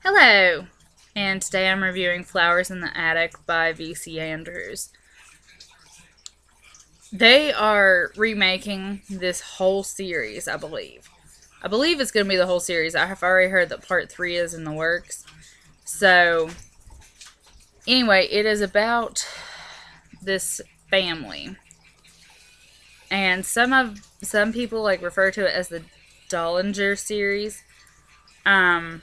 Hello! And today I'm reviewing Flowers in the Attic by V.C.Andrews. They are remaking this whole series, I believe. I believe it's going to be the whole series. I have already heard that part 3 is in the works. So, anyway, it is about this family. And some people refer to it as the Dollinger series. Um,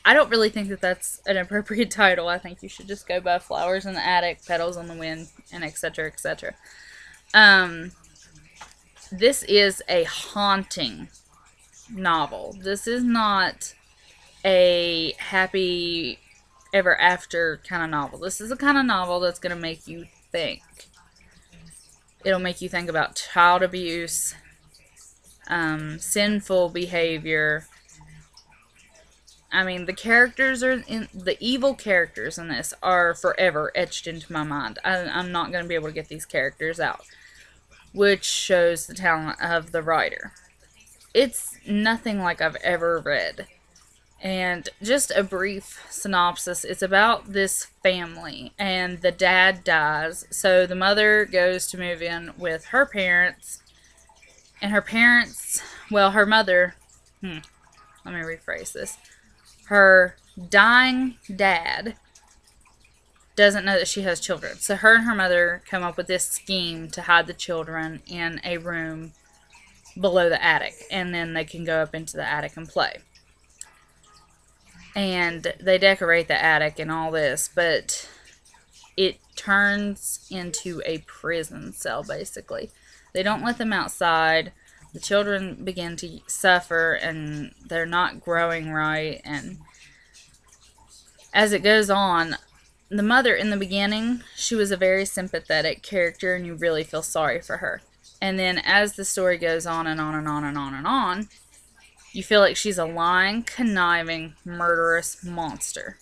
I don't really think that that's an appropriate title. I think you should just go by Flowers in the Attic, Petals on the Wind, and etc. etc. Um, this is a haunting novel. This is not a happy ever after kind of novel. This is a kind of novel that's going to make you think. It'll make you think about child abuse, sinful behavior. I mean, the evil characters in this are forever etched into my mind. I'm not going to be able to get these characters out, which shows the talent of the writer. It's nothing like I've ever read. And just a brief synopsis, it's about this family, and the dad dies, so the mother goes to move in with her parents, and her mother, let me rephrase this. Her dying dad doesn't know that she has children. So her and her mother come up with this scheme to hide the children in a room below the attic. And then they can go up into the attic and play. And they decorate the attic and all this. But it turns into a prison cell, basically. They don't let them outside. The children begin to suffer, and they're not growing right. And as it goes on, the mother in the beginning, she was a very sympathetic character, and you really feel sorry for her. And then as the story goes on and on and on and on and on, you feel like she's a lying, conniving, murderous monster.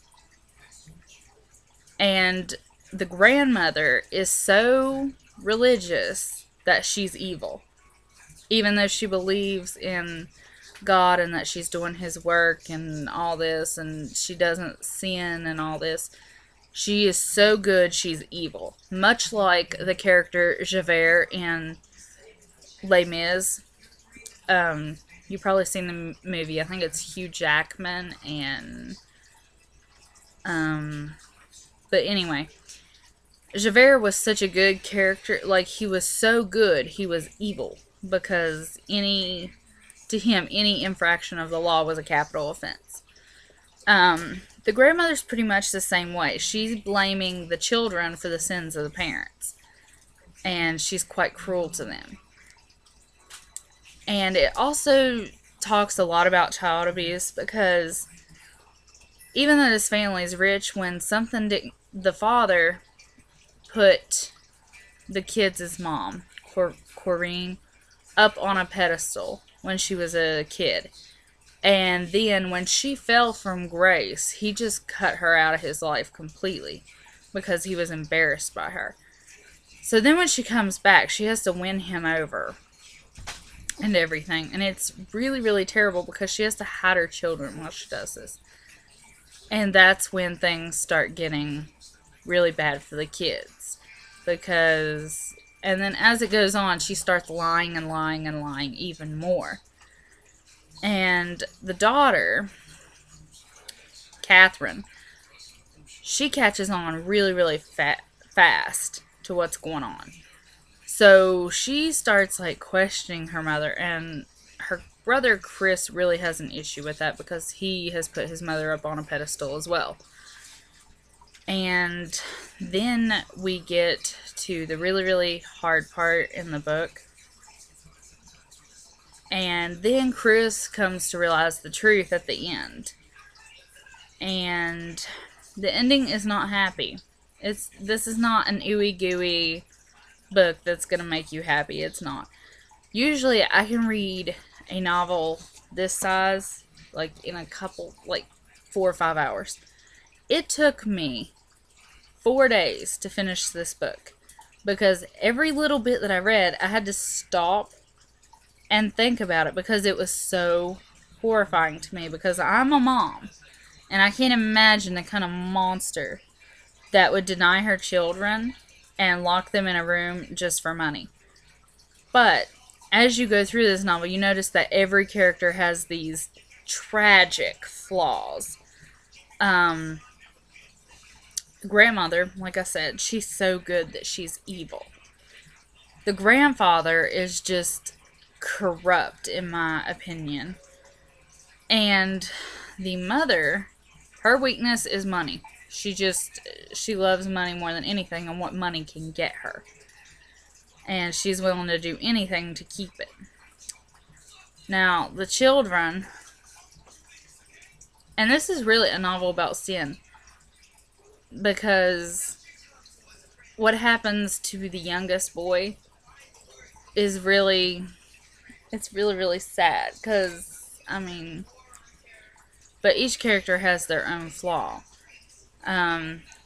And the grandmother is so religious that she's evil. Even though she believes in God and that she's doing his work and all this, and she doesn't sin and all this, she is so good she's evil. Much like the character Javert in Les Mis. You've probably seen the movie. I think it's Hugh Jackman and but anyway, Javert was such a good character. Like, he was so good, he was evil, because to him, any infraction of the law was a capital offense. The grandmother's pretty much the same way. She's blaming the children for the sins of the parents, and she's quite cruel to them. And it also talks a lot about child abuse, because even though this family is rich, when something the father put the kids' mom, Corinne, up on a pedestal when she was a kid. And then when she fell from grace, he just cut her out of his life completely because he was embarrassed by her. So then when she comes back, she has to win him over and everything. And it's really, really terrible because she has to hide her children while she does this. And that's when things start getting really bad for the kids. And then as it goes on, she starts lying and lying and lying even more. And the daughter, Catherine, she catches on really, really fast to what's going on. So she starts questioning her mother, and her brother Chris really has an issue with that because he has put his mother up on a pedestal as well. And then we get to the really, really hard part in the book. And then Chris comes to realize the truth at the end. And the ending is not happy. This is not an ooey gooey book that's going to make you happy. It's not. Usually I can read a novel this size in a couple 4 or 5 hours. It took me 4 days to finish this book, because every little bit that I read, I had to stop and think about it because it was so horrifying to me because I'm a mom. And I can't imagine the kind of monster that would deny her children and lock them in a room just for money. But as you go through this novel, you notice that every character has these tragic flaws. Grandmother, like I said, she's so good that she's evil. The grandfather is just corrupt, in my opinion. And the mother, her weakness is money. She loves money more than anything and what money can get her. And she's willing to do anything to keep it. Now, the children, and this is really a novel about sin, because what happens to the youngest boy is really, it's really, really sad, because, I mean, but each character has their own flaw.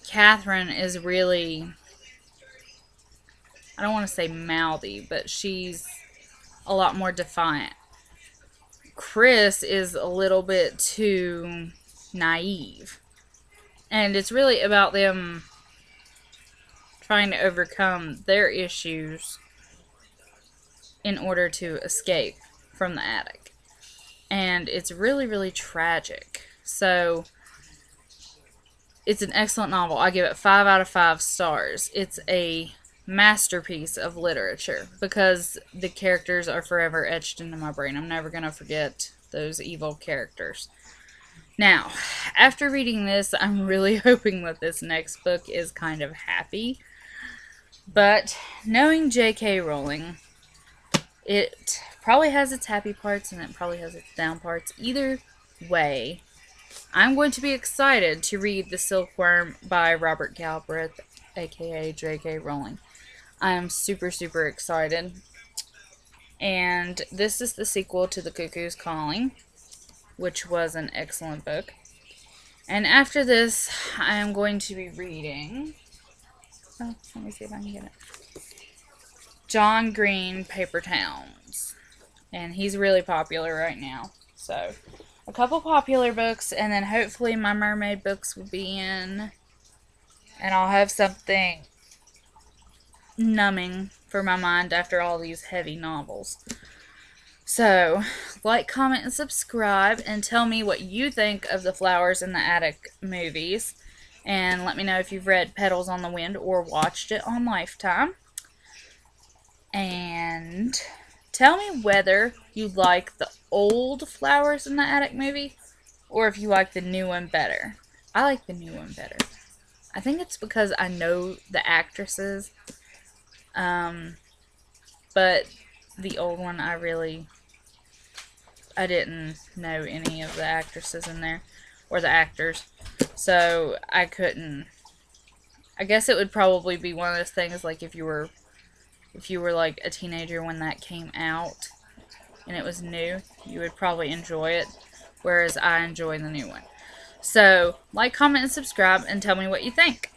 Catherine is really, I don't want to say mouthy, but she's a lot more defiant. Chris is a little bit too naive. And it's really about them trying to overcome their issues in order to escape from the attic. And it's really, really tragic. So, it's an excellent novel. I give it 5 out of 5 stars. It's a masterpiece of literature because the characters are forever etched into my brain. I'm never going to forget those evil characters. Now, after reading this, I'm really hoping that this next book is kind of happy. But knowing J.K. Rowling, it probably has its happy parts and it probably has its down parts. Either way, I'm going to be excited to read The Silkworm by Robert Galbraith, aka J.K. Rowling. I am super, super excited. And this is the sequel to The Cuckoo's Calling, which was an excellent book. And after this, I am going to be reading... Oh, let me see if I can get it. John Green, Paper Towns. And he's really popular right now. So, a couple popular books, and then hopefully my mermaid books will be in. And I'll have something numbing for my mind after all these heavy novels. So, like, comment, and subscribe, and tell me what you think of the Flowers in the Attic movies. And let me know if you've read Petals on the Wind or watched it on Lifetime. And tell me whether you like the old Flowers in the Attic movie or if you like the new one better. I like the new one better. I think it's because I know the actresses. But the old one, I didn't know any of the actresses in there. Or the actors. So, I couldn't. I guess it would probably be one of those things like if you were like a teenager when that came out and it was new, you would probably enjoy it, whereas I enjoy the new one. So, like, comment, and subscribe, and tell me what you think.